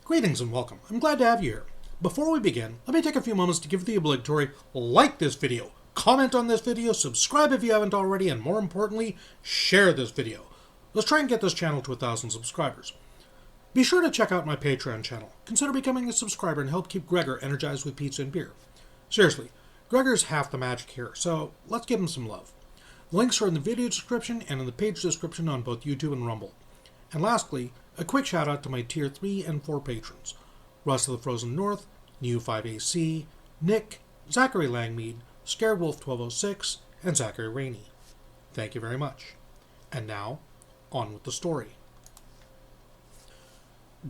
Greetings and welcome. I'm glad to have you here. Before we begin, let me take a few moments to give the obligatory like this video, comment on this video, subscribe if you haven't already, and more importantly, share this video. Let's try and get this channel to 1,000 subscribers. Be sure to check out my Patreon channel. Consider becoming a subscriber and help keep Gregor energized with pizza and beer. Seriously, Gregor's half the magic here, so let's give him some love. The links are in the video description and in the page description on both YouTube and Rumble. And lastly, a quick shout out to my Tier 3 and 4 patrons. Russ of the Frozen North, New5AC, Nick, Zachary Langmead, Scaredwolf1206, and Zachery Raney. Thank you very much. And now, on with the story.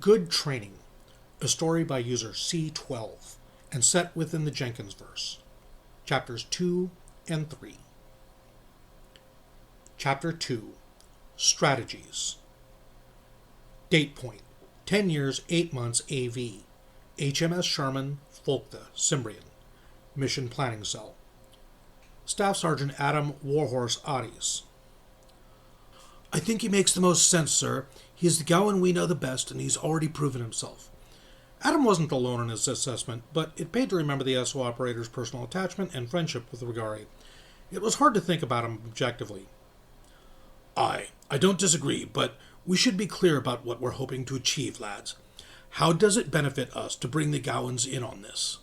Good Training, a story by user C12, and set within the Jenkins verse. Chapters 2 and 3. Chapter 2, Strategies. Date point, 10 years, 8 months AV. HMS Sherman, Folktha, Cimbrean. Mission Planning Cell. Staff Sergeant Adam Warhorse Adis. I think he makes the most sense, sir. He is the Gowan we know the best, and he's already proven himself. Adam wasn't alone in his assessment, but it paid to remember the SO operator's personal attachment and friendship with Regarii. It was hard to think about him objectively. I don't disagree, but we should be clear about what we're hoping to achieve, lads. How does it benefit us to bring the Gowans in on this?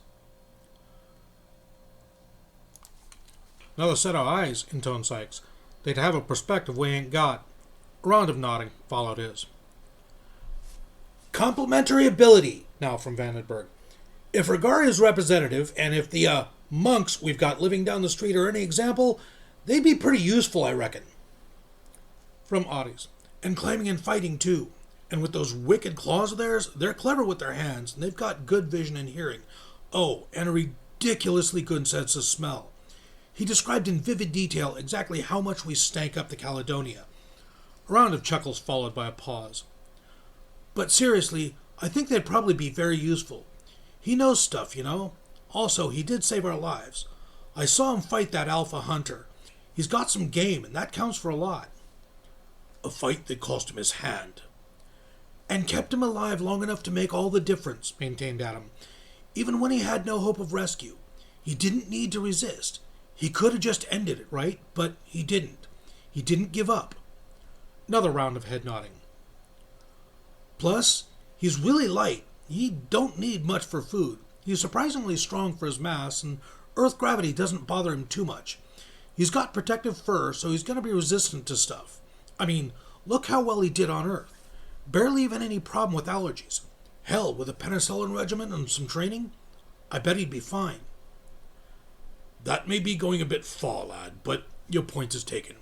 Another set of eyes, intoned Sykes. They'd have a perspective we ain't got. A round of nodding followed his. Complementary ability, now from Vandenberg. If Regarii is representative, and if the monks we've got living down the street are any example, they'd be pretty useful, I reckon. From Adis. And climbing and fighting, too. And with those wicked claws of theirs, they're clever with their hands, and they've got good vision and hearing. Oh, and a ridiculously good sense of smell. He described in vivid detail exactly how much we stank up the Caledonia. A round of chuckles followed by a pause. But seriously, I think they'd probably be very useful. He knows stuff, you know. Also, he did save our lives. I saw him fight that alpha hunter. He's got some game, and that counts for a lot. A fight that cost him his hand. And kept him alive long enough to make all the difference, maintained Adam. Even when he had no hope of rescue. He didn't need to resist. He could have just ended it, right? But he didn't. He didn't give up. Another round of head nodding. Plus, he's really light. He don't need much for food. He's surprisingly strong for his mass, and Earth gravity doesn't bother him too much. He's got protective fur, so he's going to be resistant to stuff. I mean, look how well he did on Earth. Barely even any problem with allergies. Hell, with a penicillin regimen and some training, I bet he'd be fine. That may be going a bit far, lad, but your point is taken.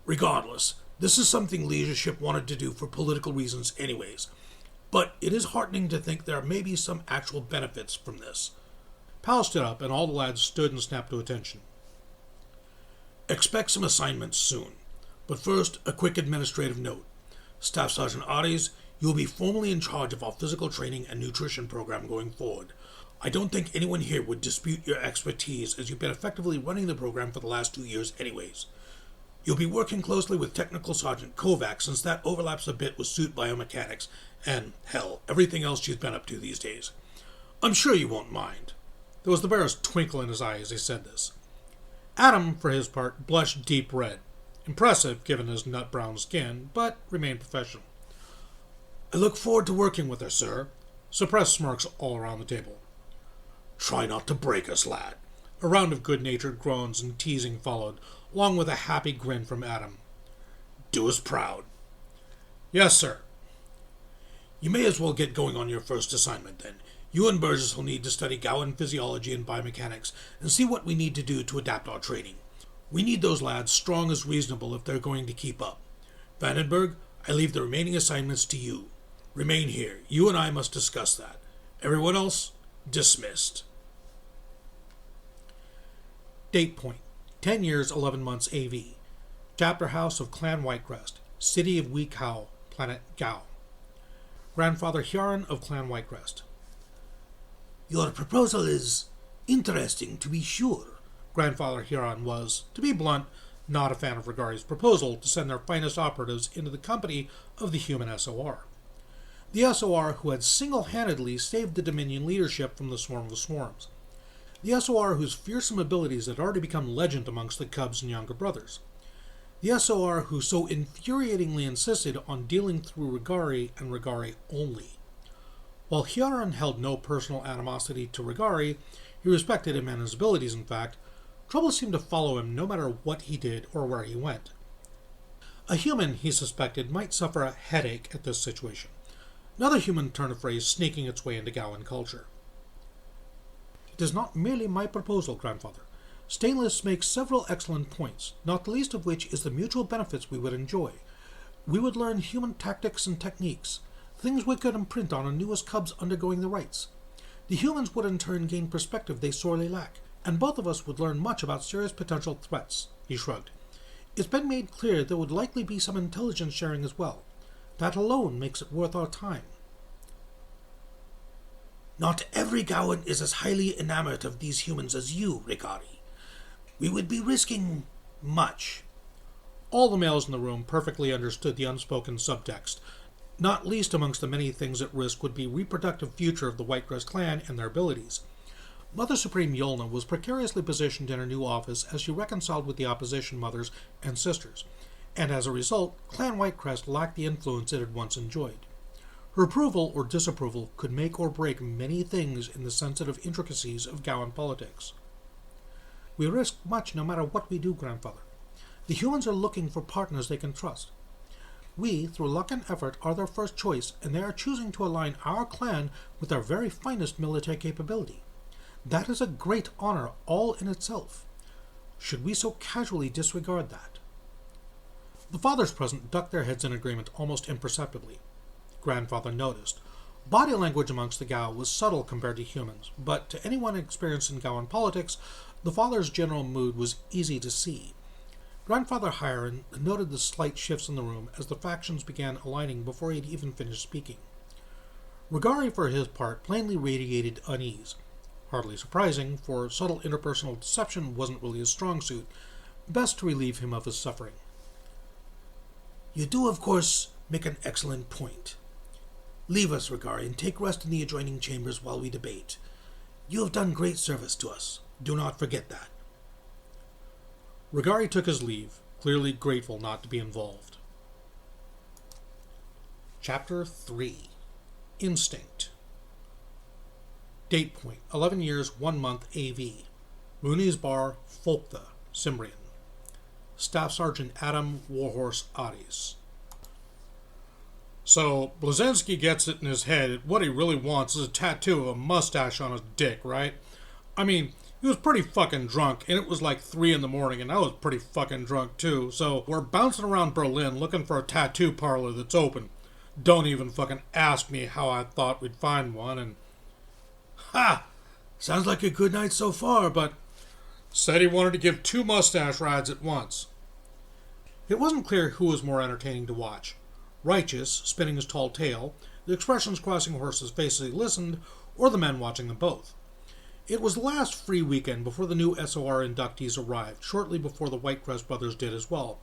Regardless, this is something leadership wanted to do for political reasons anyways. But it is heartening to think there may be some actual benefits from this. Powell stood up, and all the lads stood and snapped to attention. Expect some assignments soon. But first, a quick administrative note. Staff Sergeant Adis, you will be formally in charge of our physical training and nutrition program going forward. I don't think anyone here would dispute your expertise, as you've been effectively running the program for the last 2 years anyways. You'll be working closely with Technical Sergeant Kovac, since that overlaps a bit with suit biomechanics, and, hell, everything else she's been up to these days. I'm sure you won't mind. There was the barest twinkle in his eye as he said this. Adam, for his part, blushed deep red. Impressive, given his nut-brown skin, but remained professional. I look forward to working with her, sir. Suppressed smirks all around the table. Try not to break us, lad. A round of good-natured groans and teasing followed, along with a happy grin from Adam. Do us proud. Yes, sir. You may as well get going on your first assignment, then. You and Burgess will need to study Gowan physiology and biomechanics, and see what we need to do to adapt our training. We need those lads strong as reasonable if they're going to keep up. Vandenberg, I leave the remaining assignments to you. Remain here. You and I must discuss that. Everyone else, dismissed. Date point, 10 years, 11 months AV. Chapter House of Clan Whitecrest, City of Weekhow, Planet Gao. Grandfather Hyaron of Clan Whitecrest. Your proposal is interesting, to be sure. Grandfather Hyaron was, to be blunt, not a fan of Regarii's proposal to send their finest operatives into the company of the human SOR. the SOR who had single-handedly saved the Dominion leadership from the Swarm of Swarms. The SOR whose fearsome abilities had already become legend amongst the Cubs and younger brothers. The SOR who so infuriatingly insisted on dealing through Regarii and Regarii only. While Hyaron held no personal animosity to Regarii, he respected him and his abilities, in fact, trouble seemed to follow him no matter what he did or where he went. A human, he suspected, might suffer a headache at this situation. Another human turn of phrase sneaking its way into Gowan culture. It is not merely my proposal, grandfather. Stainless makes several excellent points, not the least of which is the mutual benefits we would enjoy. We would learn human tactics and techniques, things we could imprint on our newest cubs undergoing the rites. The humans would in turn gain perspective they sorely lack, and both of us would learn much about serious potential threats, he shrugged. It's been made clear there would likely be some intelligence sharing as well. That alone makes it worth our time. Not every Gowan is as highly enamored of these humans as you, Regarii. We would be risking much. All the males in the room perfectly understood the unspoken subtext. Not least amongst the many things at risk would be reproductive future of the Whitecrest clan and their abilities. Mother Supreme Yolna was precariously positioned in her new office as she reconciled with the opposition mothers and sisters, and as a result, Clan Whitecrest lacked the influence it had once enjoyed. Her approval or disapproval could make or break many things in the sensitive intricacies of Gowan politics. We risk much no matter what we do, grandfather. The humans are looking for partners they can trust. We, through luck and effort, are their first choice, and they are choosing to align our clan with our very finest military capability. That is a great honor all in itself. Should we so casually disregard that? The fathers present ducked their heads in agreement almost imperceptibly. Grandfather noticed. Body language amongst the Gao was subtle compared to humans, but to anyone experienced in Gowan politics, the father's general mood was easy to see. Grandfather Hyaron noted the slight shifts in the room as the factions began aligning before he had even finished speaking. Regarii, for his part, plainly radiated unease. Hardly surprising, for subtle interpersonal deception wasn't really his strong suit. Best to relieve him of his suffering. You do, of course, make an excellent point. Leave us, Regarii, and take rest in the adjoining chambers while we debate. You have done great service to us. Do not forget that. Regarii took his leave, clearly grateful not to be involved. Chapter 3. Instinct. Date point, 11 years, 1 month AV. Mooney's Bar, Folktha, Cimbrean. Staff Sergeant Adam Warhorse Adis. So, Blazensky gets it in his head what he really wants is a tattoo of a mustache on his dick, right? I mean, he was pretty fucking drunk, and it was like 3 in the morning, and I was pretty fucking drunk too, so we're bouncing around Berlin looking for a tattoo parlor that's open. Don't even fucking ask me how I thought we'd find one, and... Ha! Sounds like a good night so far, but... Said he wanted to give 2 mustache rides at once. It wasn't clear who was more entertaining to watch. Righteous, spinning his tall tail, the expressions crossing Horse's face as he listened, or the men watching them both. It was the last free weekend before the new SOR inductees arrived, shortly before the Whitecrest brothers did as well.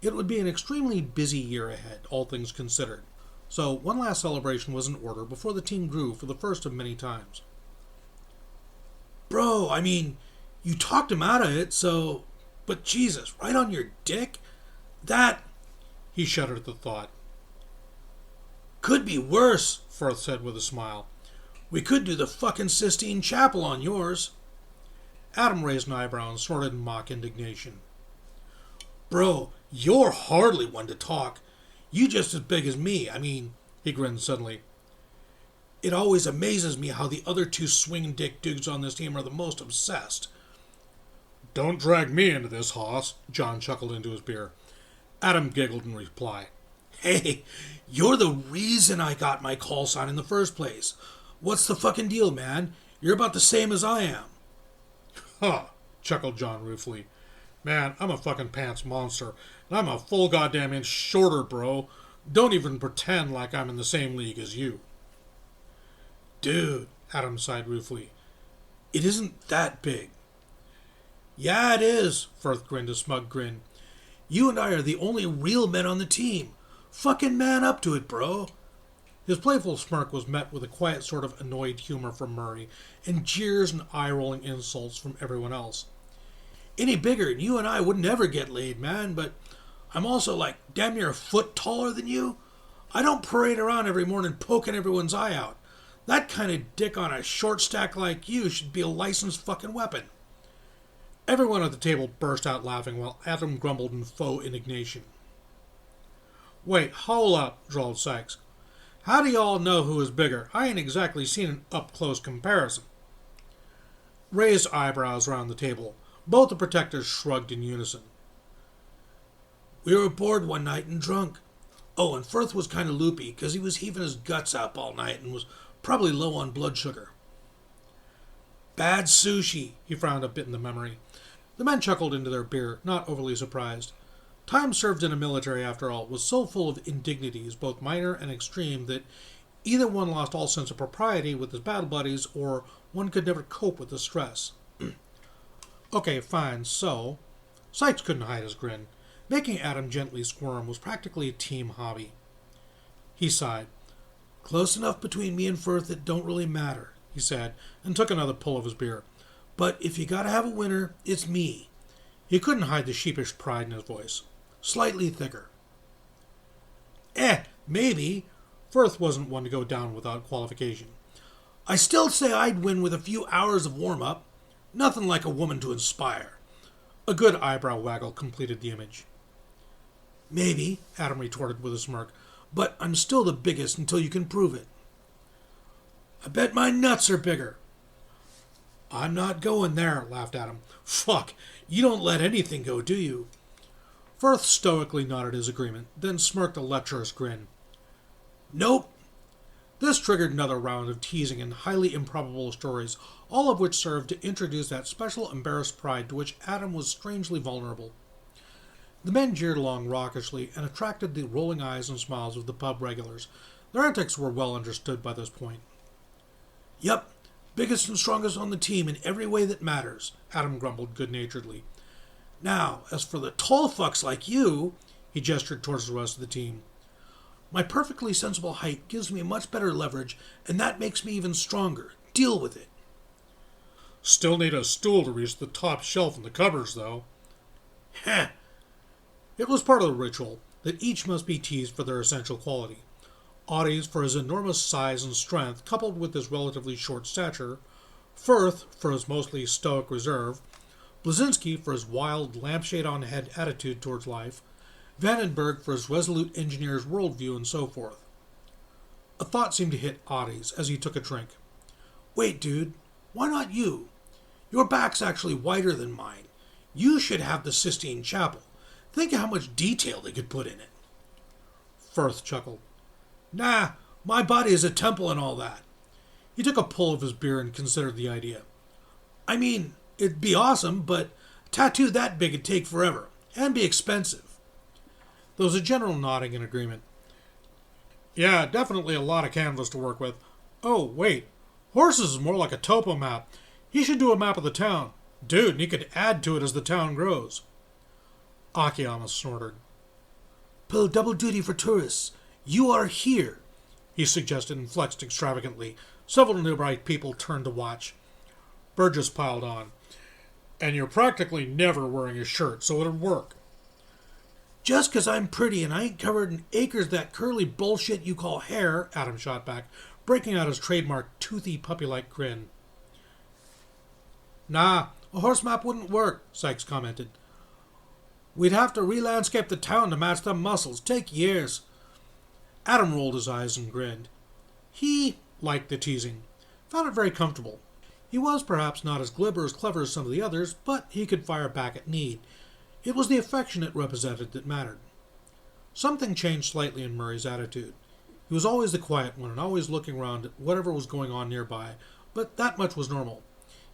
It would be an extremely busy year ahead, all things considered. So one last celebration was in order before the team grew for the first of many times. Bro, I mean, you talked him out of it, so... But Jesus, right on your dick? That... He shuddered at the thought. Could be worse, Firth said with a smile. We could do the fucking Sistine Chapel on yours. Adam raised an eyebrow and snorted in mock indignation. Bro, you're hardly one to talk. You just as big as me. I mean, he grinned suddenly. It always amazes me how the other 2 swinging dick dudes on this team are the most obsessed. Don't drag me into this, Hoss, John chuckled into his beer. Adam giggled in reply. Hey, you're the reason I got my call sign in the first place. What's the fucking deal, man? You're about the same as I am. Huh, chuckled John ruefully. Man, I'm a fucking pants monster, and I'm a full goddamn inch shorter, bro. Don't even pretend like I'm in the same league as you. Dude, Adam sighed ruefully. It isn't that big. Yeah, it is, Firth grinned a smug grin. You and I are the only real men on the team. Fucking man up to it, bro. His playful smirk was met with a quiet sort of annoyed humor from Murray, and jeers and eye-rolling insults from everyone else. Any bigger and you and I wouldn't ever get laid, man, but I'm also like damn near a foot taller than you. I don't parade around every morning poking everyone's eye out. That kind of dick on a short stack like you should be a licensed fucking weapon. Everyone at the table burst out laughing while Adam grumbled in faux indignation. Wait, hold up, drawled Sykes. How do y'all know who is bigger? I ain't exactly seen an up-close comparison. Raised eyebrows around the table. Both the protectors shrugged in unison. We were bored one night and drunk. Oh, and Firth was kind of loopy because he was heaving his guts up all night and was probably low on blood sugar. Bad sushi, he frowned a bit in the memory. The men chuckled into their beer, not overly surprised. Time served in a military, after all, was so full of indignities, both minor and extreme, that either one lost all sense of propriety with his battle buddies, or one could never cope with the stress. Okay, fine, so... Sykes couldn't hide his grin. Making Adam gently squirm was practically a team hobby. He sighed. Close enough between me and Firth it don't really matter, he said, and took another pull of his beer. But if you gotta have a winner, it's me. He couldn't hide the sheepish pride in his voice. Slightly thicker. Maybe. Firth wasn't one to go down without qualification. I still say I'd win with a few hours of warm-up. Nothing like a woman to inspire. A good eyebrow waggle completed the image. Maybe, Adam retorted with a smirk, but I'm still the biggest until you can prove it. I bet my nuts are bigger. I'm not going there, laughed Adam. Fuck, you don't let anything go, do you? Firth stoically nodded his agreement, then smirked a lecherous grin. Nope. This triggered another round of teasing and highly improbable stories, all of which served to introduce that special embarrassed pride to which Adam was strangely vulnerable. The men jeered along raucously and attracted the rolling eyes and smiles of the pub regulars. Their antics were well understood by this point. Yep, biggest and strongest on the team in every way that matters, Adam grumbled good-naturedly. Now, as for the tall fucks like you, he gestured towards the rest of the team. My perfectly sensible height gives me much better leverage, and that makes me even stronger. Deal with it. Still need a stool to reach the top shelf in the cupboards, though. Heh. It was part of the ritual that each must be teased for their essential quality. Audis for his enormous size and strength, coupled with his relatively short stature, Firth for his mostly stoic reserve, Blazinski for his wild, lampshade-on-head attitude towards life, Vandenberg for his resolute engineer's worldview, and so forth. A thought seemed to hit Audis as he took a drink. Wait, dude, why not you? Your back's actually wider than mine. You should have the Sistine Chapel. Think of how much detail they could put in it. Firth chuckled. Nah, my body is a temple and all that. He took a pull of his beer and considered the idea. I mean, it'd be awesome, but a tattoo that big would take forever, and be expensive. There was a general nodding in agreement. Yeah, definitely a lot of canvas to work with. Oh, wait. Horses is more like a topo map. He should do a map of the town. Dude, and he could add to it as the town grows. Akiyama snorted. Pull double duty for tourists. You are here, he suggested and flexed extravagantly. Several nearby people turned to watch. Burgess piled on. And you're practically never wearing a shirt, so it'd work. Just 'cause I'm pretty and I ain't covered in acres of that curly bullshit you call hair, Adam shot back, breaking out his trademark toothy puppy-like grin. Nah, a horse map wouldn't work, Sykes commented. We'd have to re-landscape the town to match them muscles. Take years. Adam rolled his eyes and grinned. He liked the teasing. Found it very comfortable. He was perhaps not as glib or as clever as some of the others, but he could fire back at need. It was the affection it represented that mattered. Something changed slightly in Murray's attitude. He was always the quiet one and always looking around at whatever was going on nearby, but that much was normal.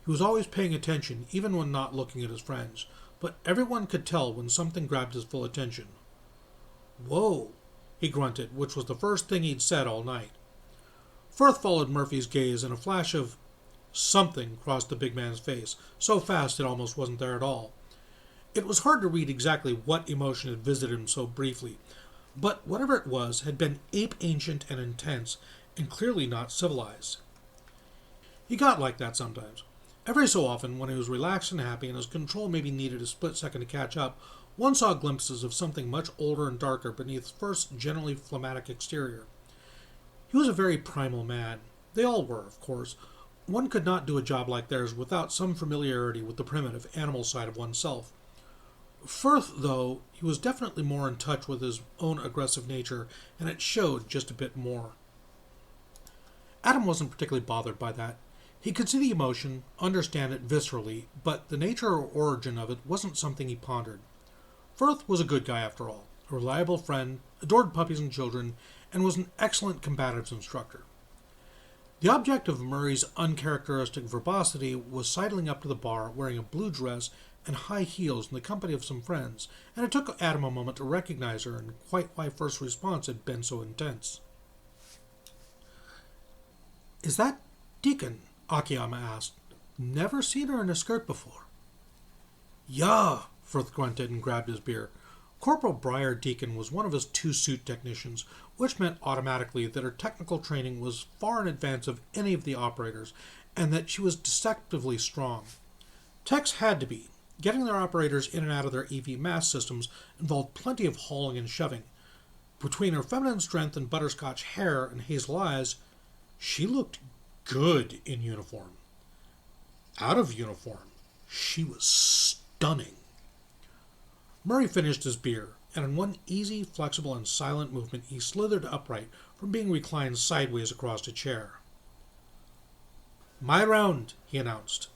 He was always paying attention, even when not looking at his friends, but everyone could tell when something grabbed his full attention. Whoa, he grunted, which was the first thing he'd said all night. Firth followed Murphy's gaze, and a flash of something crossed the big man's face, so fast it almost wasn't there at all. It was hard to read exactly what emotion had visited him so briefly, but whatever it was had been ape-ancient and intense, and clearly not civilized. He got like that sometimes. Every so often, when he was relaxed and happy and his control maybe needed a split second to catch up, one saw glimpses of something much older and darker beneath Firth's generally phlegmatic exterior. He was a very primal man. They all were, of course. One could not do a job like theirs without some familiarity with the primitive, animal side of oneself. Firth, though, he was definitely more in touch with his own aggressive nature, and it showed just a bit more. Adam wasn't particularly bothered by that. He could see the emotion, understand it viscerally, but the nature or origin of it wasn't something he pondered. Firth was a good guy after all, a reliable friend, adored puppies and children, and was an excellent combatives instructor. The object of Murray's uncharacteristic verbosity was sidling up to the bar wearing a blue dress and high heels in the company of some friends, and it took Adam a moment to recognize her and quite why Firth's response had been so intense. "Is that Deacon?" Akiyama asked. "Never seen her in a skirt before." "Yeah," Firth grunted and grabbed his beer. Corporal Briar Deacon was one of his 2 suit technicians, which meant automatically that her technical training was far in advance of any of the operators, and that she was deceptively strong. Techs had to be. Getting their operators in and out of their EV mass systems involved plenty of hauling and shoving. Between her feminine strength and butterscotch hair and hazel eyes, she looked good in uniform. Out of uniform, she was stunning. Murray finished his beer, and in one easy, flexible, and silent movement he slithered upright from being reclined sideways across a chair. "My round," he announced.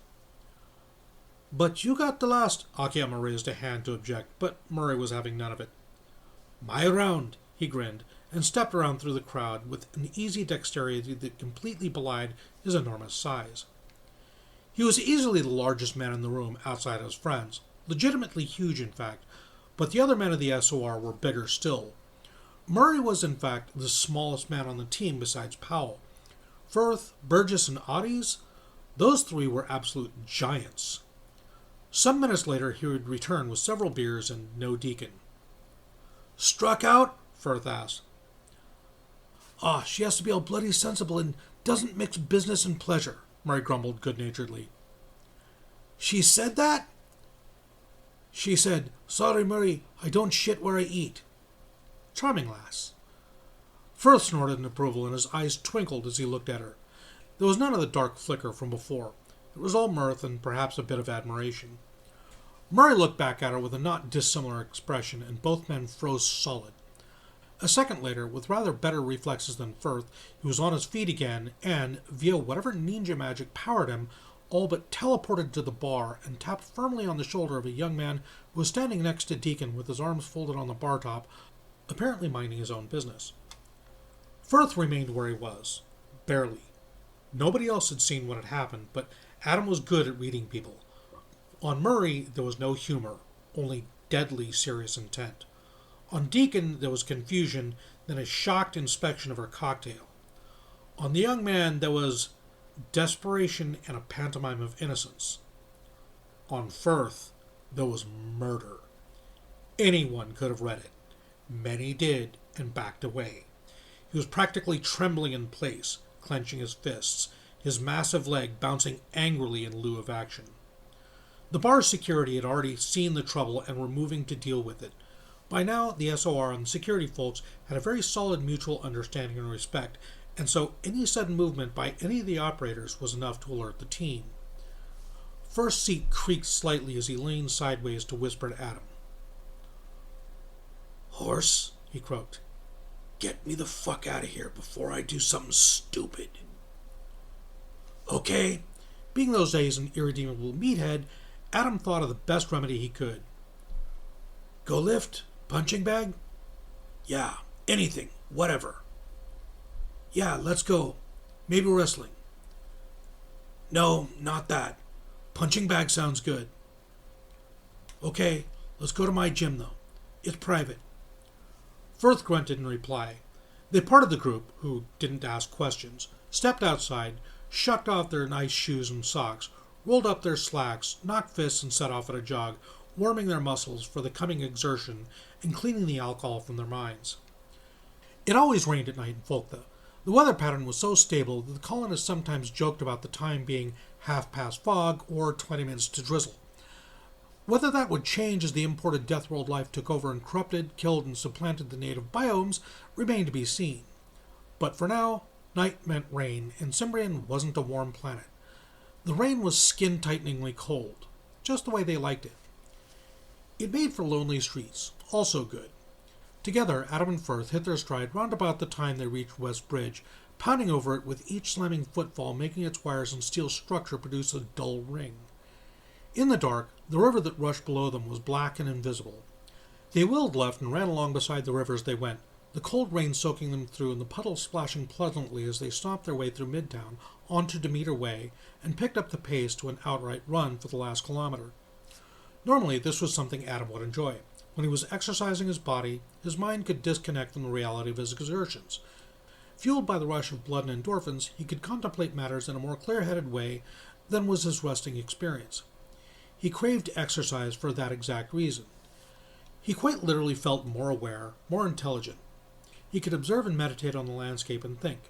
"But you got the last." Akiyama raised a hand to object, but Murray was having none of it. "My round," he grinned, and stepped around through the crowd with an easy dexterity that completely belied his enormous size. He was easily the largest man in the room outside his friends, legitimately huge in fact, but the other men of the SOR were bigger still. Murray was in fact the smallest man on the team besides Powell. Firth, Burgess, and Oddies, those 3 were absolute giants. Some minutes later he would return with several beers and no Deacon. "Struck out?" Firth asked. She has to be all bloody sensible and doesn't mix business and pleasure," Murray grumbled good-naturedly. "She said that?" "She said, 'Sorry, Murray, I don't shit where I eat.'" "Charming lass." Firth snorted in approval, and his eyes twinkled as he looked at her. There was none of the dark flicker from before. It was all mirth and perhaps a bit of admiration. Murray looked back at her with a not dissimilar expression, and both men froze solid. A second later, with rather better reflexes than Firth, he was on his feet again and, via whatever ninja magic powered him, all but teleported to the bar and tapped firmly on the shoulder of a young man who was standing next to Deacon with his arms folded on the bar top, apparently minding his own business. Firth remained where he was. Barely. Nobody else had seen what had happened, but Adam was good at reading people. On Murray, there was no humor, only deadly serious intent. On Deacon, there was confusion, then a shocked inspection of her cocktail. On the young man, there was desperation and a pantomime of innocence. On Firth, there was murder. Anyone could have read it. Many did, and backed away. He was practically trembling in place, clenching his fists, his massive leg bouncing angrily in lieu of action. The bar's security had already seen the trouble and were moving to deal with it. By now, the SOR and the security folks had a very solid mutual understanding and respect, and so any sudden movement by any of the operators was enough to alert the team. First's seat creaked slightly as he leaned sideways to whisper to Adam. "Horse," he croaked, "get me the fuck out of here before I do something stupid." "Okay." Being those days an irredeemable meathead, Adam thought of the best remedy he could. "Go lift? Punching bag?" "Yeah, anything, whatever." "Yeah, let's go. Maybe wrestling." "No, not that. Punching bag sounds good." "Okay, let's go to my gym, though. It's private." Firth grunted in reply. They parted the group, who didn't ask questions, stepped outside, shucked off their nice shoes and socks, rolled up their slacks, knocked fists, and set off at a jog, warming their muscles for the coming exertion and cleaning the alcohol from their minds. It always rained at night in Folktha. The weather pattern was so stable that the colonists sometimes joked about the time being half past fog or 20 minutes to drizzle. Whether that would change as the imported Deathworld life took over and corrupted, killed, and supplanted the native biomes remained to be seen. But for now, night meant rain, and Cimbrean wasn't a warm planet. The rain was skin-tighteningly cold, just the way they liked it. It made for lonely streets, also good. Together, Adam and Firth hit their stride round about the time they reached West Bridge, pounding over it with each slamming footfall making its wires and steel structure produce a dull ring. In the dark, the river that rushed below them was black and invisible. They wheeled left and ran along beside the river as they went, the cold rain soaking them through and the puddles splashing pleasantly as they stomped their way through Midtown onto Demeter Way and picked up the pace to an outright run for the last kilometer. Normally, this was something Adam would enjoy. When he was exercising his body, his mind could disconnect from the reality of his exertions. Fueled by the rush of blood and endorphins, he could contemplate matters in a more clear-headed way than was his resting experience. He craved exercise for that exact reason. He quite literally felt more aware, more intelligent. He could observe and meditate on the landscape and think.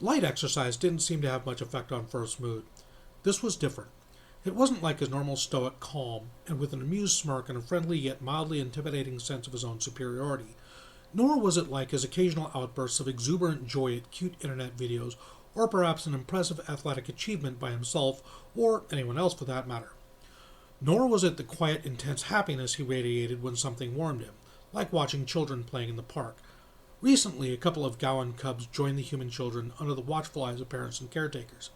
Light exercise didn't seem to have much effect on Firth's mood. This was different. It wasn't like his normal stoic calm, and with an amused smirk and a friendly yet mildly intimidating sense of his own superiority. Nor was it like his occasional outbursts of exuberant joy at cute internet videos, or perhaps an impressive athletic achievement by himself, or anyone else for that matter. Nor was it the quiet, intense happiness he radiated when something warmed him, like watching children playing in the park. Recently, a couple of Gowan cubs joined the human children under the watchful eyes of parents and caretakers.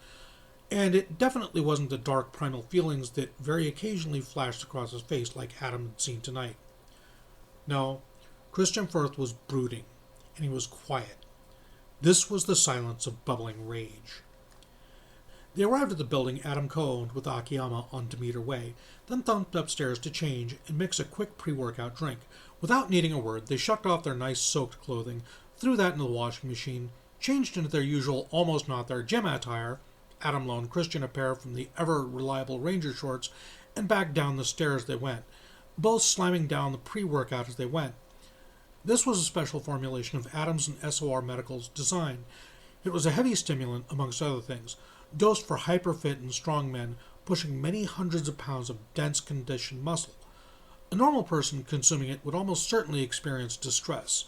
And it definitely wasn't the dark primal feelings that very occasionally flashed across his face like Adam had seen tonight. No, Christian Firth was brooding, and he was quiet. This was the silence of bubbling rage. They arrived at the building Adam co-owned with Akiyama on Demeter Way, then thumped upstairs to change and mix a quick pre-workout drink. Without needing a word, they shucked off their nice soaked clothing, threw that into the washing machine, changed into their usual almost not their gym attire, Adam loaned Christian a pair from the ever-reliable Ranger shorts, and back down the stairs they went, both slamming down the pre-workout as they went. This was a special formulation of Adams and SOR Medical's design. It was a heavy stimulant, amongst other things, dosed for hyper-fit and strong men, pushing many hundreds of pounds of dense conditioned muscle. A normal person consuming it would almost certainly experience distress.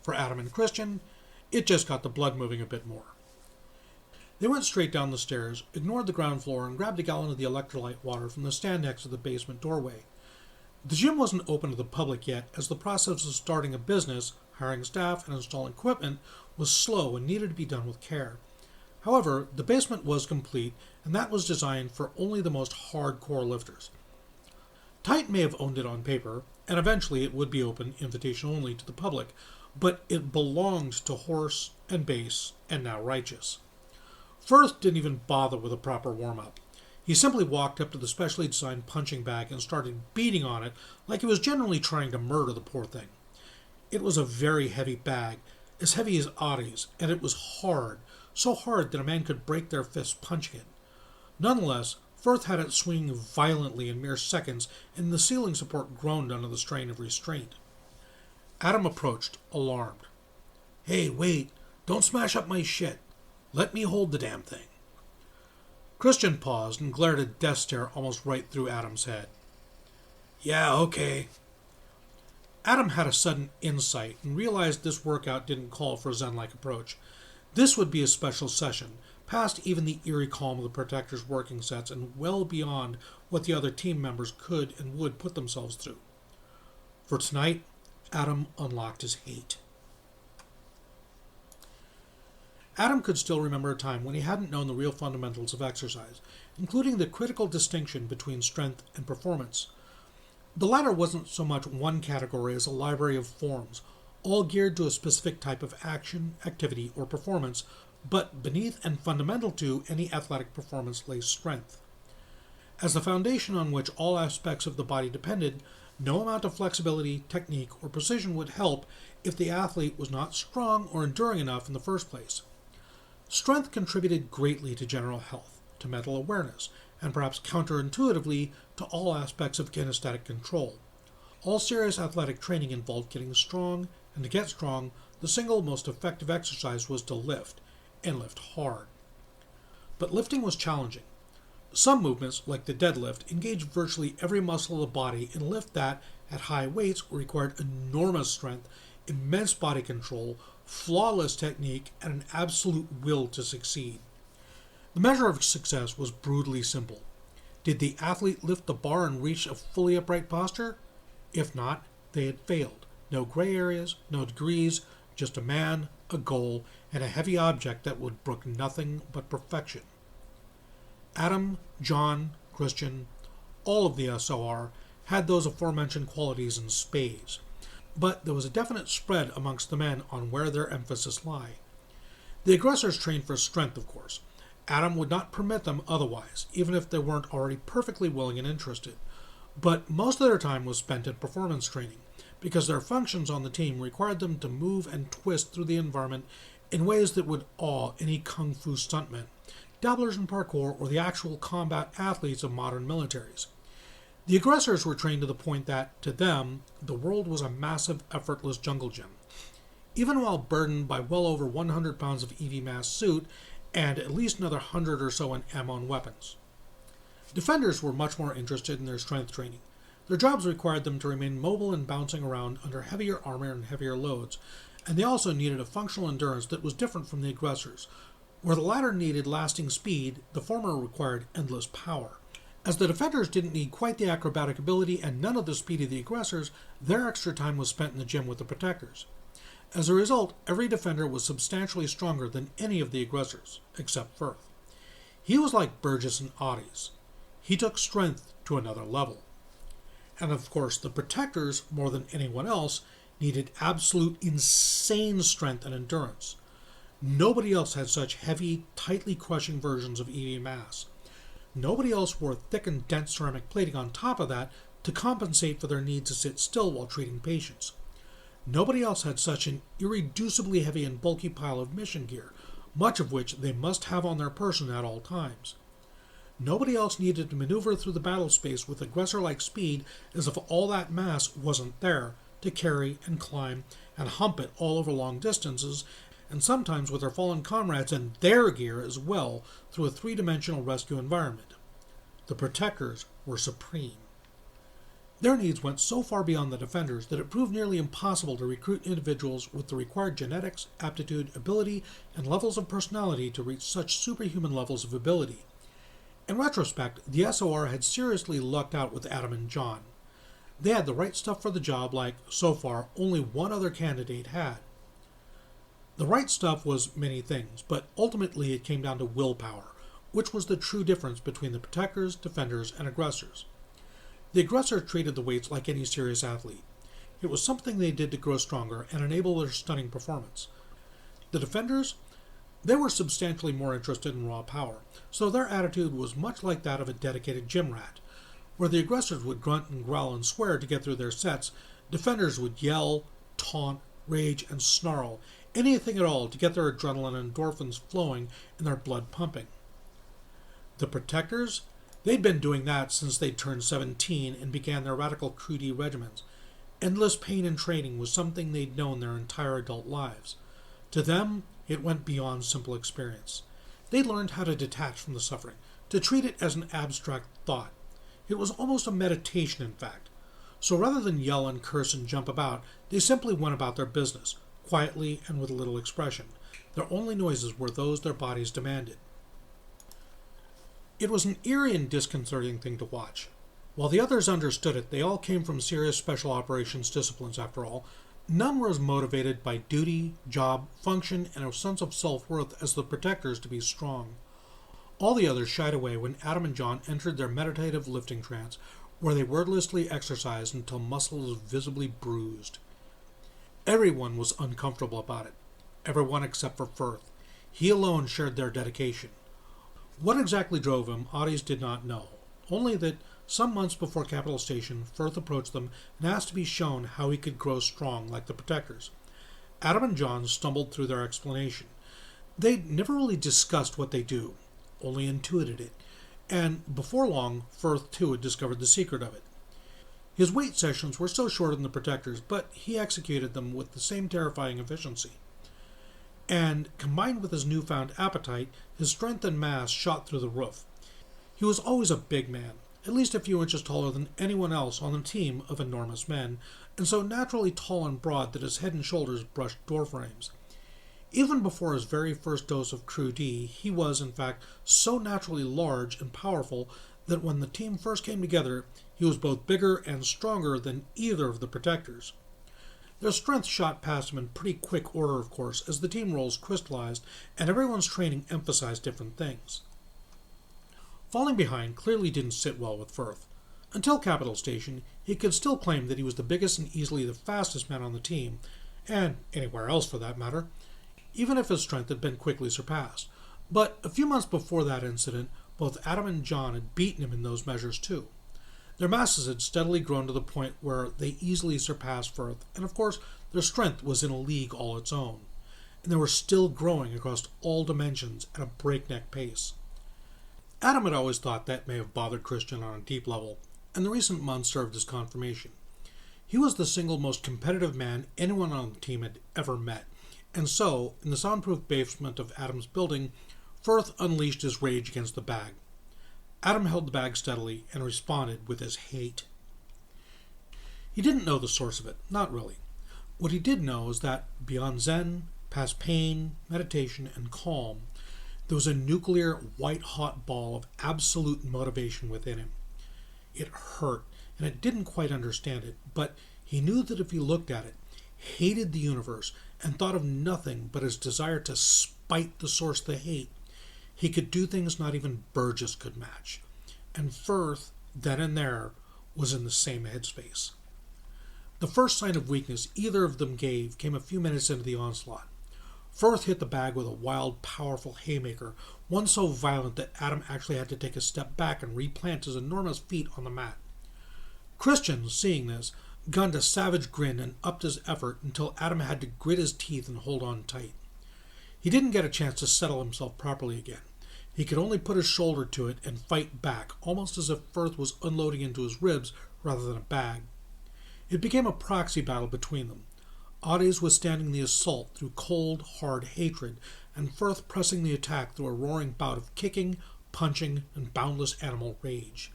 For Adam and Christian, it just got the blood moving a bit more. They went straight down the stairs, ignored the ground floor, and grabbed a gallon of the electrolyte water from the stand next to the basement doorway. The gym wasn't open to the public yet, as the process of starting a business, hiring staff, and installing equipment was slow and needed to be done with care. However, the basement was complete, and that was designed for only the most hardcore lifters. Titan may have owned it on paper, and eventually it would be open, invitation only, to the public, but it belonged to Horse and Base, and now Righteous. Firth didn't even bother with a proper warm-up. He simply walked up to the specially designed punching bag and started beating on it like he was generally trying to murder the poor thing. It was a very heavy bag, as heavy as Audie's, and it was hard, so hard that a man could break their fists punching it. Nonetheless, Firth had it swinging violently in mere seconds, and the ceiling support groaned under the strain of restraint. Adam approached, alarmed. "Hey, wait, don't smash up my shit. Let me hold the damn thing." Christian paused and glared a death stare almost right through Adam's head. "Yeah, okay." Adam had a sudden insight and realized this workout didn't call for a Zen-like approach. This would be a special session, past even the eerie calm of the Protector's working sets and well beyond what the other team members could and would put themselves through. For tonight, Adam unlocked his hate. Adam could still remember a time when he hadn't known the real fundamentals of exercise, including the critical distinction between strength and performance. The latter wasn't so much one category as a library of forms, all geared to a specific type of action, activity, or performance, but beneath and fundamental to any athletic performance lay strength. As the foundation on which all aspects of the body depended, no amount of flexibility, technique, or precision would help if the athlete was not strong or enduring enough in the first place. Strength contributed greatly to general health, to mental awareness, and perhaps counterintuitively to all aspects of kinesthetic control. All serious athletic training involved getting strong, and to get strong, the single most effective exercise was to lift, and lift hard. But lifting was challenging. Some movements, like the deadlift, engaged virtually every muscle of the body, and lift that, at high weights, required enormous strength, immense body control, flawless technique, and an absolute will to succeed. The measure of success was brutally simple. Did the athlete lift the bar and reach a fully upright posture? If not, they had failed. No gray areas, no degrees, just a man, a goal, and a heavy object that would brook nothing but perfection. Adam, John, Christian, all of the SOR had those aforementioned qualities in spades, but there was a definite spread amongst the men on where their emphasis lay. The aggressors trained for strength, of course. Adam would not permit them otherwise, even if they weren't already perfectly willing and interested. But most of their time was spent in performance training, because their functions on the team required them to move and twist through the environment in ways that would awe any kung fu stuntmen, dabblers in parkour, or the actual combat athletes of modern militaries. The aggressors were trained to the point that, to them, the world was a massive, effortless jungle gym. Even while burdened by well over 100 pounds of EV mass suit and at least another 100 or so in ammo and weapons. Defenders were much more interested in their strength training. Their jobs required them to remain mobile and bouncing around under heavier armor and heavier loads, and they also needed a functional endurance that was different from the aggressors. Where the latter needed lasting speed, the former required endless power. As the defenders didn't need quite the acrobatic ability and none of the speed of the aggressors, their extra time was spent in the gym with the protectors. As a result, every defender was substantially stronger than any of the aggressors, except Firth. He was like Burgess and Otis. He took strength to another level. And of course, the protectors, more than anyone else, needed absolute insane strength and endurance. Nobody else had such heavy, tightly crushing versions of EV mass. Nobody else wore thick and dense ceramic plating on top of that to compensate for their need to sit still while treating patients. Nobody else had such an irreducibly heavy and bulky pile of mission gear, much of which they must have on their person at all times. Nobody else needed to maneuver through the battle space with aggressor-like speed as if all that mass wasn't there to carry and climb and hump it all over long distances, and sometimes with their fallen comrades and their gear as well through a three-dimensional rescue environment. The protectors were supreme. Their needs went so far beyond the defenders that it proved nearly impossible to recruit individuals with the required genetics, aptitude, ability, and levels of personality to reach such superhuman levels of ability. In retrospect, the SOR had seriously lucked out with Adam and John. They had the right stuff for the job like, so far, only one other candidate had. The right stuff was many things, but ultimately it came down to willpower, which was the true difference between the protectors, defenders, and aggressors. The aggressors treated the weights like any serious athlete. It was something they did to grow stronger and enable their stunning performance. The defenders, they were substantially more interested in raw power, so their attitude was much like that of a dedicated gym rat. Where the aggressors would grunt and growl and swear to get through their sets, defenders would yell, taunt, rage, and snarl, anything at all to get their adrenaline and endorphins flowing and their blood pumping. The protectors, they'd been doing that since they'd turned 17 and began their radical crudity regimens. Endless pain and training was something they'd known their entire adult lives. To them, it went beyond simple experience. They learned how to detach from the suffering, to treat it as an abstract thought. It was almost a meditation, in fact. So rather than yell and curse and jump about, they simply went about their business, quietly and with little expression. Their only noises were those their bodies demanded. It was an eerie and disconcerting thing to watch. While the others understood it, they all came from serious special operations disciplines after all. None were as motivated by duty, job, function, and a sense of self-worth as the protectors to be strong. All the others shied away when Adam and John entered their meditative lifting trance, where they wordlessly exercised until muscle was visibly bruised. Everyone was uncomfortable about it. Everyone except for Firth. He alone shared their dedication. What exactly drove him, Otis did not know, only that some months before Capital Station, Firth approached them and asked to be shown how he could grow strong like the protectors. Adam and John stumbled through their explanation. They'd never really discussed what they do, only intuited it, and before long, Firth too had discovered the secret of it. His weight sessions were so shorter than the Protector's, but he executed them with the same terrifying efficiency. And, combined with his newfound appetite, his strength and mass shot through the roof. He was always a big man, at least a few inches taller than anyone else on the team of enormous men, and so naturally tall and broad that his head and shoulders brushed door frames. Even before his very first dose of Crew D, he was, in fact, so naturally large and powerful that when the team first came together, he was both bigger and stronger than either of the Protectors. Their strength shot past him in pretty quick order, of course, as the team roles crystallized and everyone's training emphasized different things. Falling behind clearly didn't sit well with Firth. Until Capital Station, he could still claim that he was the biggest and easily the fastest man on the team, and anywhere else for that matter, even if his strength had been quickly surpassed. But a few months before that incident, both Adam and John had beaten him in those measures too. Their masses had steadily grown to the point where they easily surpassed Firth, and of course their strength was in a league all its own, and they were still growing across all dimensions at a breakneck pace. Adam had always thought that may have bothered Christian on a deep level, and the recent months served as confirmation. He was the single most competitive man anyone on the team had ever met, and so, in the soundproof basement of Adam's building, Firth unleashed his rage against the bag. Adam held the bag steadily and responded with his hate. He didn't know the source of it, not really. What he did know is that, beyond Zen, past pain, meditation, and calm, there was a nuclear, white-hot ball of absolute motivation within him. It hurt, and it didn't quite understand it, but he knew that if he looked at it, hated the universe, and thought of nothing but his desire to spite the source of the hate, he could do things not even Burgess could match. And Firth, then and there, was in the same headspace. The first sign of weakness either of them gave came a few minutes into the onslaught. Firth hit the bag with a wild, powerful haymaker, one so violent that Adam actually had to take a step back and replant his enormous feet on the mat. Christian, seeing this, gunned a savage grin and upped his effort until Adam had to grit his teeth and hold on tight. He didn't get a chance to settle himself properly again. He could only put his shoulder to it and fight back, almost as if Firth was unloading into his ribs rather than a bag. It became a proxy battle between them, Audis withstanding the assault through cold, hard hatred, and Firth pressing the attack through a roaring bout of kicking, punching, and boundless animal rage.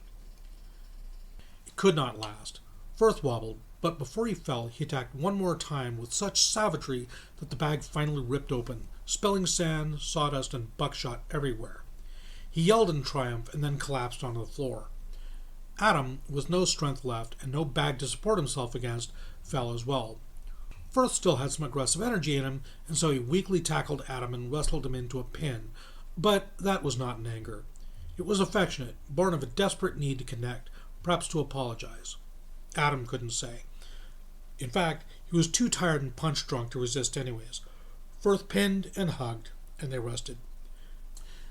It could not last. Firth wobbled, but before he fell, he attacked one more time with such savagery that the bag finally ripped open, spilling sand, sawdust, and buckshot everywhere. He yelled in triumph and then collapsed onto the floor. Adam, with no strength left and no bag to support himself against, fell as well. Firth still had some aggressive energy in him, and so he weakly tackled Adam and wrestled him into a pin. But that was not in anger. It was affectionate, born of a desperate need to connect, perhaps to apologize. Adam couldn't say. In fact, he was too tired and punch-drunk to resist anyways. Firth pinned and hugged, and they rested.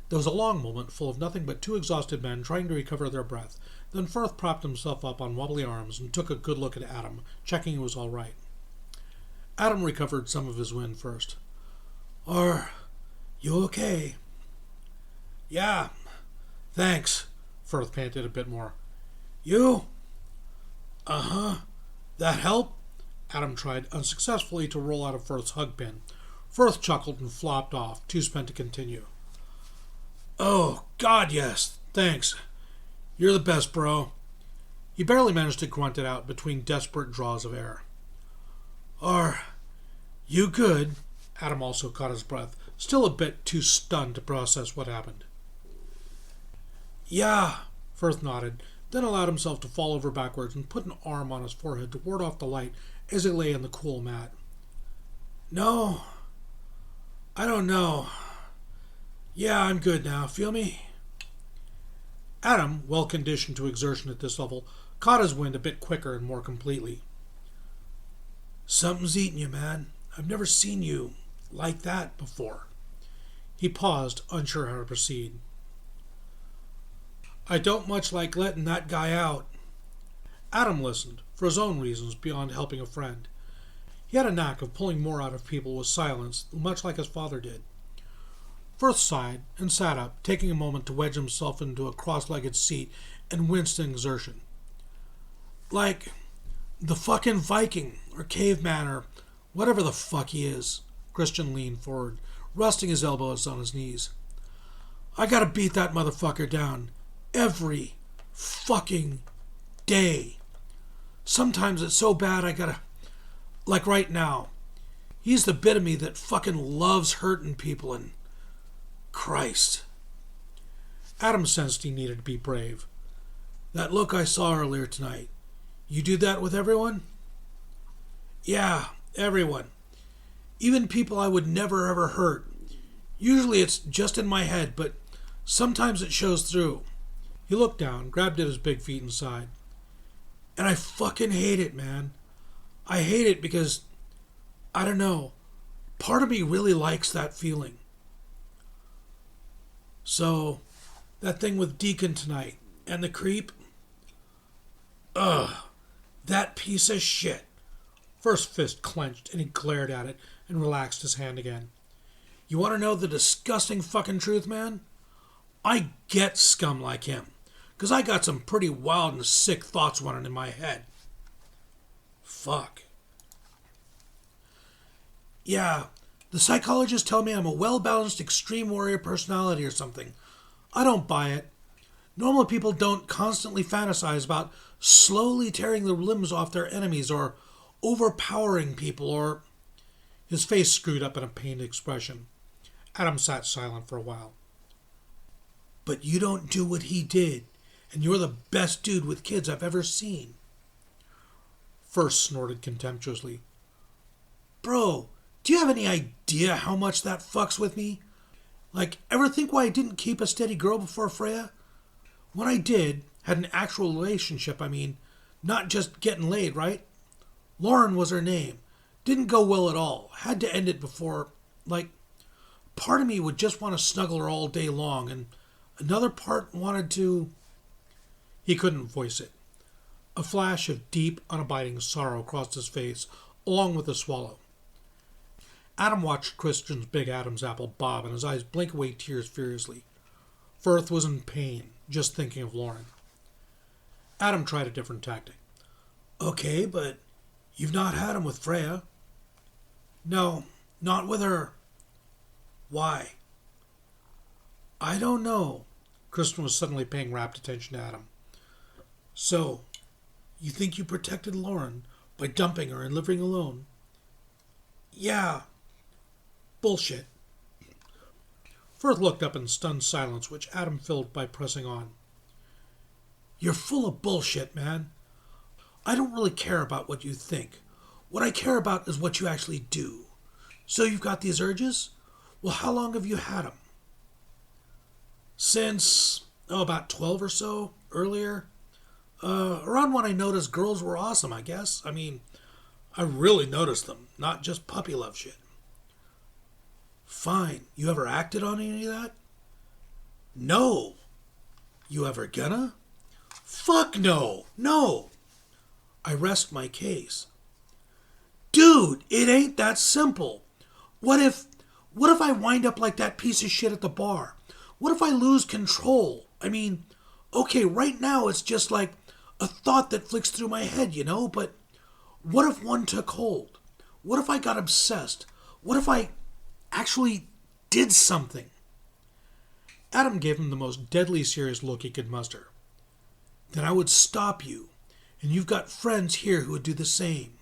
There was a long moment full of nothing but two exhausted men trying to recover their breath. Then Firth propped himself up on wobbly arms and took a good look at Adam, checking he was all right. Adam recovered some of his wind first. "Are you okay?" "Yeah, thanks," Firth panted a bit more. "You?" "Uh-huh. That help?" Adam tried unsuccessfully to roll out of Firth's hug pin. Firth chuckled and flopped off, too spent to continue. "Oh, God, yes. Thanks. You're the best, bro." He barely managed to grunt it out between desperate draws of air. "Are you good?" Adam also caught his breath, still a bit too stunned to process what happened. "Yeah," Firth nodded, then allowed himself to fall over backwards and put an arm on his forehead to ward off the light as he lay on the cool mat. "No, I don't know. Yeah, I'm good now. Feel me?" Adam, well conditioned to exertion at this level, caught his wind a bit quicker and more completely. "Something's eating you, man. I've never seen you like that before." He paused, unsure how to proceed. "I don't much like letting that guy out." Adam listened, for his own reasons beyond helping a friend. He had a knack of pulling more out of people with silence, much like his father did. Firth sighed and sat up, taking a moment to wedge himself into a cross-legged seat and winced in exertion. "Like, The fucking Viking, or caveman, or whatever the fuck he is. Christian leaned forward, resting his elbows on his knees. I gotta beat that motherfucker down. Every fucking day. Sometimes it's so bad I gotta... Like right now. He's the bit of me that fucking loves hurting people and... Christ. Adam sensed he needed to be brave. That look I saw earlier tonight. You do that with everyone? Yeah, everyone. Even people I would never ever hurt. Usually it's just in my head, but sometimes it shows through. He looked down, grabbed at his big feet and sighed. And I fucking hate it, man. I hate it because, I don't know, part of me really likes that feeling. So, that thing with Deacon tonight, and the creep? Ugh, that piece of shit. Firth's fist clenched, and he glared at it and relaxed his hand again. You want to know the disgusting fucking truth, man? I get scum like him, 'cause I got some pretty wild and sick thoughts running in my head. Fuck. Yeah, the psychologists tell me I'm a well-balanced extreme warrior personality or something. I don't buy it. Normal people don't constantly fantasize about slowly tearing the limbs off their enemies or overpowering people or... His face screwed up in a pained expression. Adam sat silent for a while. But you don't do what he did, and you're the best dude with kids I've ever seen. Firth snorted contemptuously. Bro, do you have any idea how much that fucks with me? Like, ever think why I didn't keep a steady girl before Freya? When I did, had an actual relationship, I mean, not just getting laid, right? Lauren was her name. Didn't go well at all. Had to end it before, like, part of me would just want to snuggle her all day long, and another part wanted to... He couldn't voice it. A flash of deep, unabiding sorrow crossed his face, along with a swallow. Adam watched Christian's big Adam's apple bob, and his eyes blink away tears furiously. Firth was in pain, just thinking of Lauren. Adam tried a different tactic. Okay, but you've not had him with Freya. No, not with her. Why? I don't know. Christian was suddenly paying rapt attention to Adam. So, you think you protected Lauren by dumping her and living alone? Yeah. Bullshit. Firth looked up in stunned silence, which Adam filled by pressing on. You're full of bullshit, man. I don't really care about what you think. What I care about is what you actually do. So you've got these urges? Well, how long have you had them? Since, about 12 or so, earlier. Around when I noticed girls were awesome, I guess. I mean, I really noticed them, not just puppy love shit. Fine. You ever acted on any of that? No. You ever gonna? Fuck no. No. I rest my case. Dude, it ain't that simple. What if I wind up like that piece of shit at the bar? What if I lose control? I mean, okay, right now it's just like a thought that flicks through my head, you know? But what if one took hold? What if I got obsessed? What if I actually did something? Adam gave him the most deadly serious look he could muster. Then I would stop you, and you've got friends here who would do the same.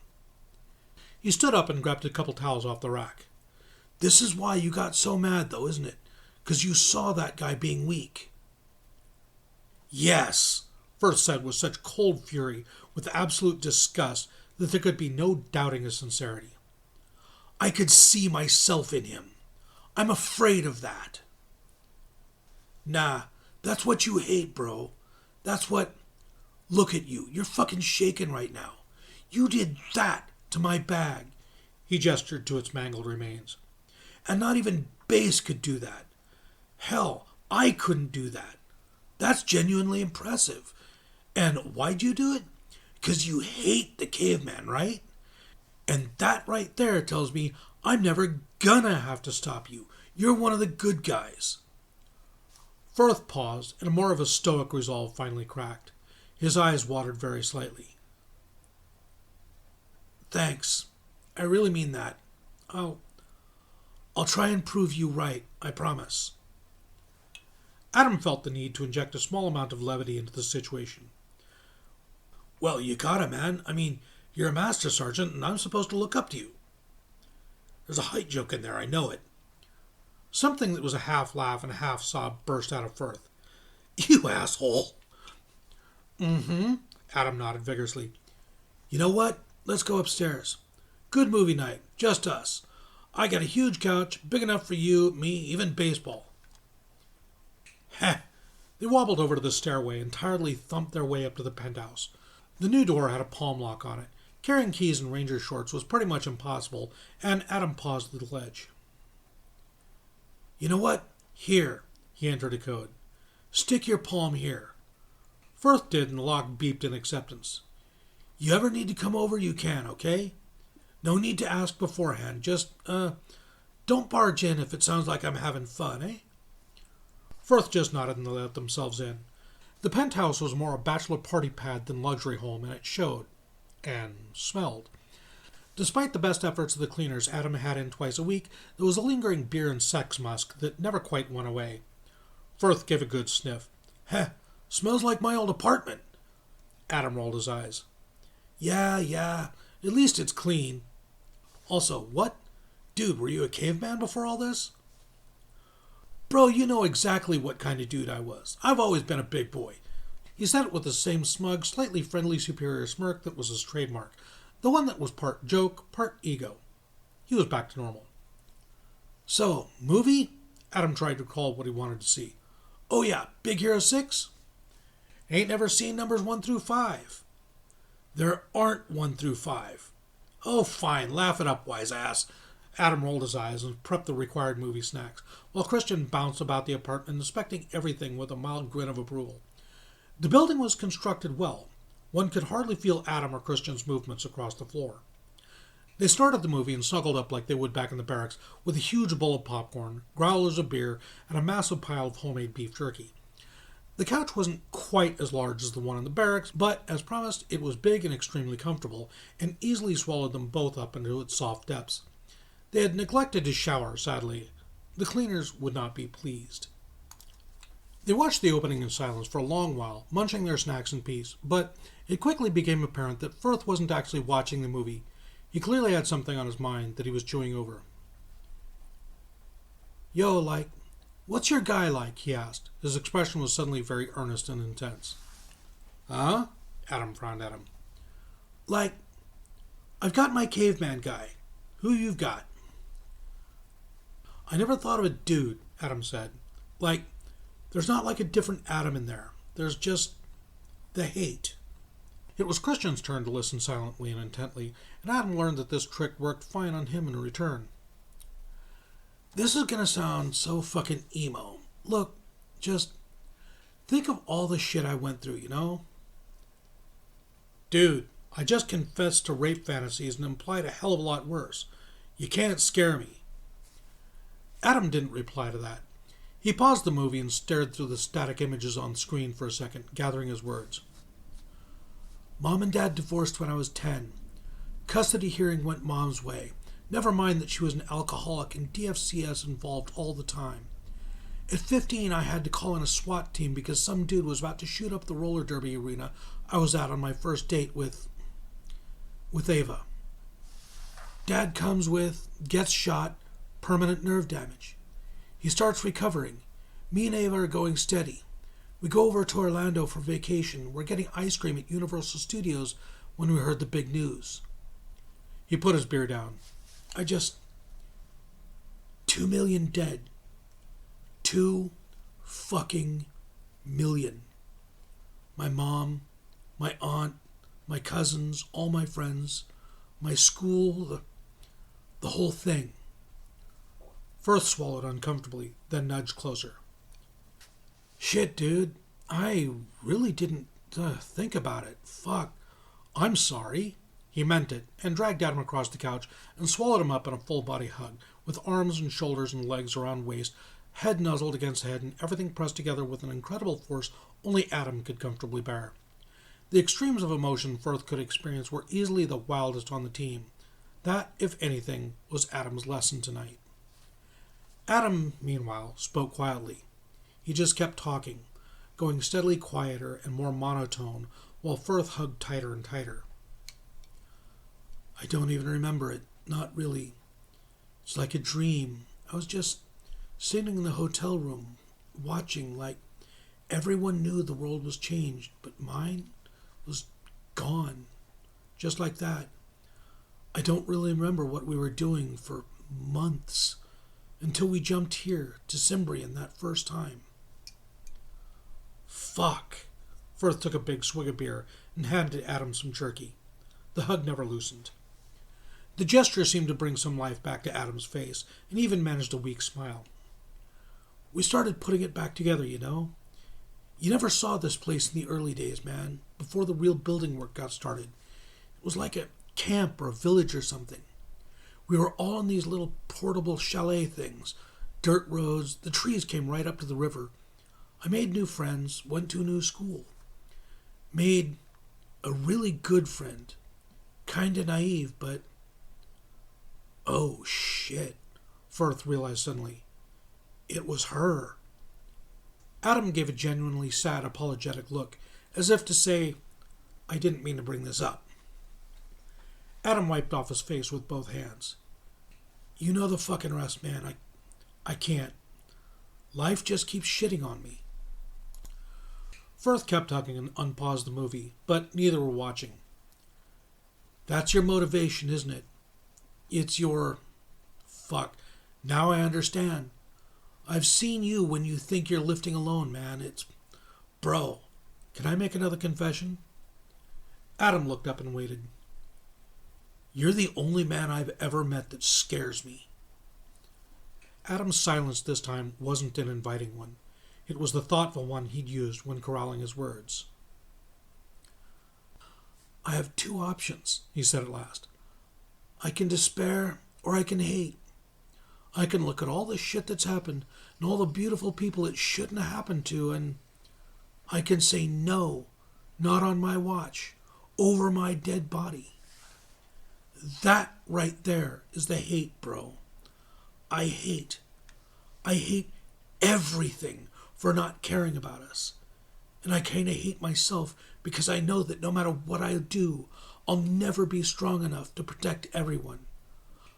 He stood up and grabbed a couple towels off the rack. This is why you got so mad, though, isn't it? 'Cause you saw that guy being weak. Yes, Firth said with such cold fury, with absolute disgust, that there could be no doubting his sincerity. I could see myself in him. I'm afraid of that. Nah, that's what you hate, bro. That's what... Look at you. You're fucking shaking right now. You did that to my bag. He gestured to its mangled remains. And not even Base could do that. Hell, I couldn't do that. That's genuinely impressive. And why'd you do it? 'Cause you hate the caveman, right? And that right there tells me I'm never gonna have to stop you. You're one of the good guys. Firth paused, and more of a stoic resolve finally cracked. His eyes watered very slightly. Thanks. I really mean that. I'll try and prove you right, I promise. Adam felt the need to inject a small amount of levity into the situation. Well, you gotta, man. I mean, you're a master sergeant, and I'm supposed to look up to you. There's a height joke in there, I know it. Something that was a half laugh and a half sob burst out of Firth. You asshole. Mm-hmm, Adam nodded vigorously. You know what? Let's go upstairs. Good movie night, just us. I got a huge couch, big enough for you, me, even baseball. Heh. They wobbled over to the stairway and tiredly thumped their way up to the penthouse. The new door had a palm lock on it. Carrying keys and ranger shorts was pretty much impossible, and Adam paused at the ledge. You know what? Here, he entered a code. Stick your palm here. Firth did, and the lock beeped in acceptance. You ever need to come over, you can, okay? No need to ask beforehand. Just, don't barge in if it sounds like I'm having fun, eh? Firth just nodded and they let themselves in. The penthouse was more a bachelor party pad than luxury home, and it showed. And smelled. Despite the best efforts of the cleaners Adam had in twice a week, there was a lingering beer and sex musk that never quite went away. Firth gave a good sniff. Heh, smells like my old apartment. Adam rolled his eyes. Yeah, at least it's clean. Also, what? Dude, were you a caveman before all this? Bro, you know exactly what kind of dude I was. I've always been a big boy. He said it with the same smug, slightly friendly superior smirk that was his trademark, the one that was part joke, part ego. He was back to normal. So, movie? Adam tried to recall what he wanted to see. Oh yeah, Big Hero 6? Ain't never seen numbers 1 through 5. There aren't 1 through 5. Oh, fine, laugh it up, wise ass. Adam rolled his eyes and prepped the required movie snacks, while Christian bounced about the apartment, inspecting everything with a mild grin of approval. The building was constructed well. One could hardly feel Adam or Christian's movements across the floor. They started the movie and snuggled up like they would back in the barracks, with a huge bowl of popcorn, growlers of beer, and a massive pile of homemade beef jerky. The couch wasn't quite as large as the one in the barracks, but, as promised, it was big and extremely comfortable, and easily swallowed them both up into its soft depths. They had neglected to shower, sadly. The cleaners would not be pleased. They watched the opening in silence for a long while, munching their snacks in peace, but it quickly became apparent that Firth wasn't actually watching the movie. He clearly had something on his mind that he was chewing over. Yo, what's your guy like? He asked. His expression was suddenly very earnest and intense. Huh? Adam frowned at him. I've got my caveman guy. Who you've got? I never thought of a dude, Adam said. There's not a different Adam in there. There's just the hate. It was Christian's turn to listen silently and intently, and Adam learned that this trick worked fine on him in return. This is gonna sound so fucking emo. Look, just think of all the shit I went through, you know? Dude, I just confessed to rape fantasies and implied a hell of a lot worse. You can't scare me. Adam didn't reply to that. He paused the movie and stared through the static images on screen for a second, gathering his words. Mom and Dad divorced when I was 10. Custody hearing went Mom's way. Never mind that she was an alcoholic and DFCS involved all the time. At 15, I had to call in a SWAT team because some dude was about to shoot up the roller derby arena I was at on my first date with Ava. Dad comes with, gets shot, permanent nerve damage. He starts recovering. Me and Ava are going steady. We go over to Orlando for vacation. We're getting ice cream at Universal Studios when we heard the big news. He put his beer down. 2 million dead. 2 fucking million. My mom, my aunt, my cousins, all my friends, my school, the whole thing. Firth swallowed uncomfortably, then nudged closer. Shit, dude. I really didn't think about it. Fuck. I'm sorry. He meant it, and dragged Adam across the couch and swallowed him up in a full-body hug, with arms and shoulders and legs around waist, head nuzzled against head, and everything pressed together with an incredible force only Adam could comfortably bear. The extremes of emotion Firth could experience were easily the wildest on the team. That, if anything, was Adam's lesson tonight. Adam, meanwhile, spoke quietly. He just kept talking, going steadily quieter and more monotone, while Firth hugged tighter and tighter. I don't even remember it. Not really. It's like a dream. I was just sitting in the hotel room, watching like everyone knew the world was changed, but mine was gone. Just like that. I don't really remember what we were doing for months until we jumped here to Cimbrean that first time. Fuck. Firth took a big swig of beer and handed Adam some jerky. The hug never loosened. The gesture seemed to bring some life back to Adam's face, and even managed a weak smile. We started putting it back together, you know. You never saw this place in the early days, man, before the real building work got started. It was like a camp or a village or something. We were all in these little portable chalet things, dirt roads, the trees came right up to the river. I made new friends, went to a new school. Made a really good friend. Kinda naive, but... Oh, shit, Firth realized suddenly. It was her. Adam gave a genuinely sad, apologetic look, as if to say, I didn't mean to bring this up. Adam wiped off his face with both hands. You know the fucking rest, man. I can't. Life just keeps shitting on me. Firth kept hugging and unpaused the movie, but neither were watching. That's your motivation, isn't it? It's your... Fuck. Now I understand. I've seen you when you think you're lifting alone, man. It's... Bro, can I make another confession? Adam looked up and waited. You're the only man I've ever met that scares me. Adam's silence this time wasn't an inviting one. It was the thoughtful one he'd used when corralling his words. I have two options, he said at last. I can despair or I can hate. I can look at all the shit that's happened and all the beautiful people it shouldn't have happened to, and I can say no, not on my watch, over my dead body. That right there is the hate, bro. I hate everything for not caring about us. And I kind of hate myself because I know that no matter what I do, I'll never be strong enough to protect everyone.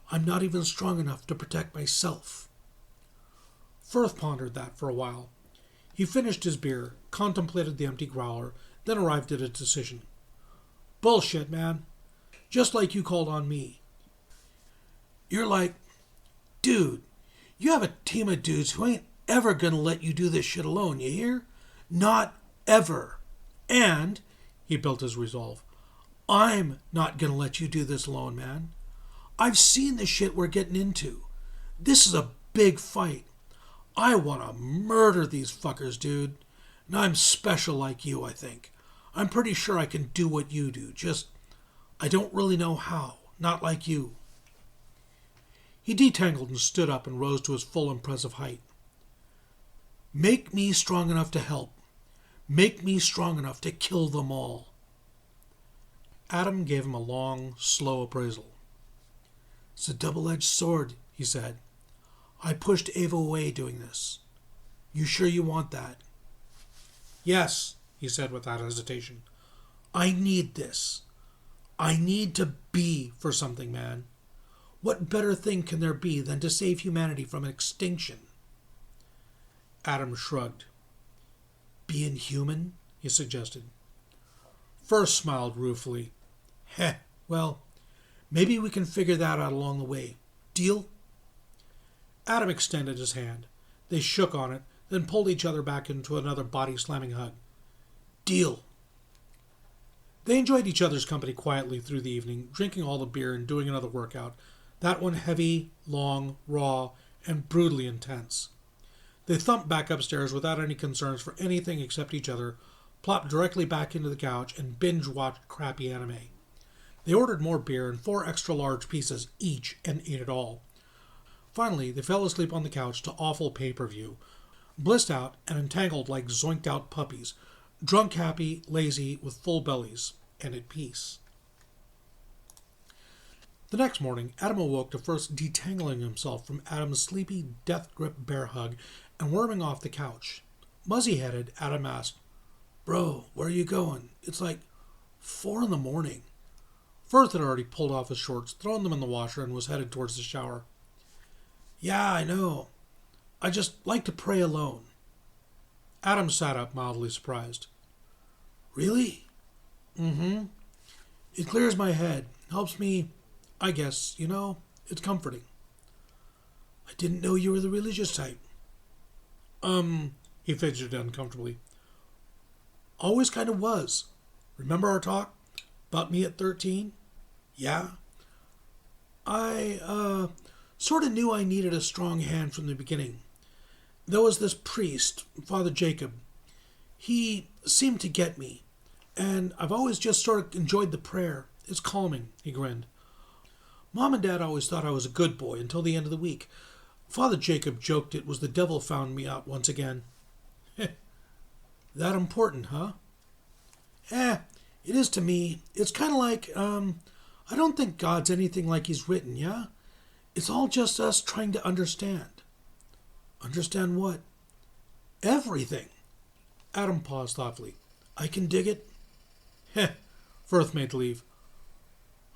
I'm not even strong enough to protect myself. Firth pondered that for a while. He finished his beer, contemplated the empty growler, then arrived at a decision. Bullshit, man. Just like you called on me. You're like, dude, you have a team of dudes who ain't ever gonna let you do this shit alone, you hear? Not ever. And, he built his resolve, I'm not gonna let you do this alone, man. I've seen the shit we're getting into. This is a big fight. I want to murder these fuckers, dude. And I'm special like you, I think. I'm pretty sure I can do what you do, just I don't really know how, not like you. He detangled and stood up and rose to his full impressive height. Make me strong enough to help. Make me strong enough to kill them all. Adam gave him a long, slow appraisal. It's a double-edged sword, he said. I pushed Ava away doing this. You sure you want that? Yes, he said without hesitation. I need this. I need to be for something, man. What better thing can there be than to save humanity from extinction? Adam shrugged. Being human, he suggested. Firth smiled ruefully. Heh, well, maybe we can figure that out along the way. Deal? Adam extended his hand. They shook on it, then pulled each other back into another body-slamming hug. Deal. They enjoyed each other's company quietly through the evening, drinking all the beer and doing another workout, that one heavy, long, raw, and brutally intense. They thumped back upstairs without any concerns for anything except each other, plopped directly back into the couch, and binge-watched crappy anime. They ordered more beer and 4 extra-large pieces each and ate it all. Finally, they fell asleep on the couch to awful pay-per-view, blissed out and entangled like zoinked-out puppies, drunk happy, lazy, with full bellies, and at peace. The next morning, Adam awoke to first detangling himself from Adam's sleepy, death-gripped bear hug and worming off the couch. Muzzy-headed, Adam asked, "Bro, where are you going? It's like 4 in the morning." Firth had already pulled off his shorts, thrown them in the washer, and was headed towards the shower. "Yeah, I know. I just like to pray alone." Adam sat up, mildly surprised. "Really?" "Mm-hmm. It clears my head. Helps me, I guess, it's comforting." "I didn't know you were the religious type." He fidgeted uncomfortably. "Always kind of was. Remember our talk? About me at 13? Yeah? I, sort of knew I needed a strong hand from the beginning. There was this priest, Father Jacob. He seemed to get me, and I've always just sort of enjoyed the prayer. It's calming," he grinned. "Mom and Dad always thought I was a good boy until the end of the week. Father Jacob joked it was the devil found me out once again." "That important, huh?" It is to me. It's kind of like, I don't think God's anything like he's written, yeah? It's all just us trying to understand." "Understand what?" "Everything." Adam paused thoughtfully. "I can dig it." Firth made to leave.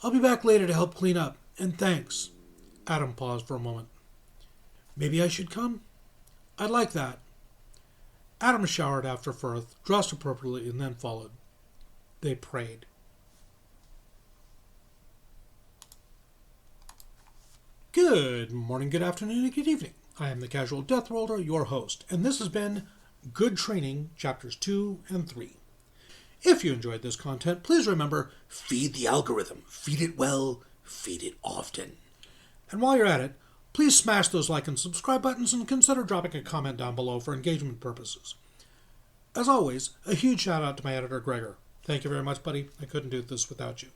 "I'll be back later to help clean up, and thanks." Adam paused for a moment. "Maybe I should come?" "I'd like that." Adam showered after Firth, dressed appropriately, and then followed. They prayed. Good morning, good afternoon, and good evening. I am the Casual Deathworlder, your host, and this has been Good Training, Chapters 2 and 3. If you enjoyed this content, please remember, feed the algorithm. Feed it well, feed it often. And while you're at it, please smash those like and subscribe buttons and consider dropping a comment down below for engagement purposes. As always, a huge shout out to my editor, Gregor. Thank you very much, buddy. I couldn't do this without you.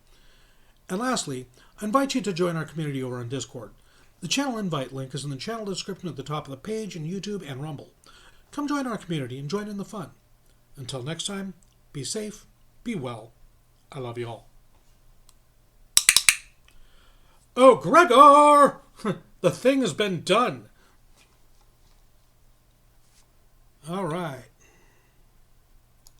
And lastly, I invite you to join our community over on Discord. The channel invite link is in the channel description at the top of the page in YouTube and Rumble. Come join our community and join in the fun. Until next time, be safe, be well. I love you all. Oh, Gregor! The thing has been done. All right.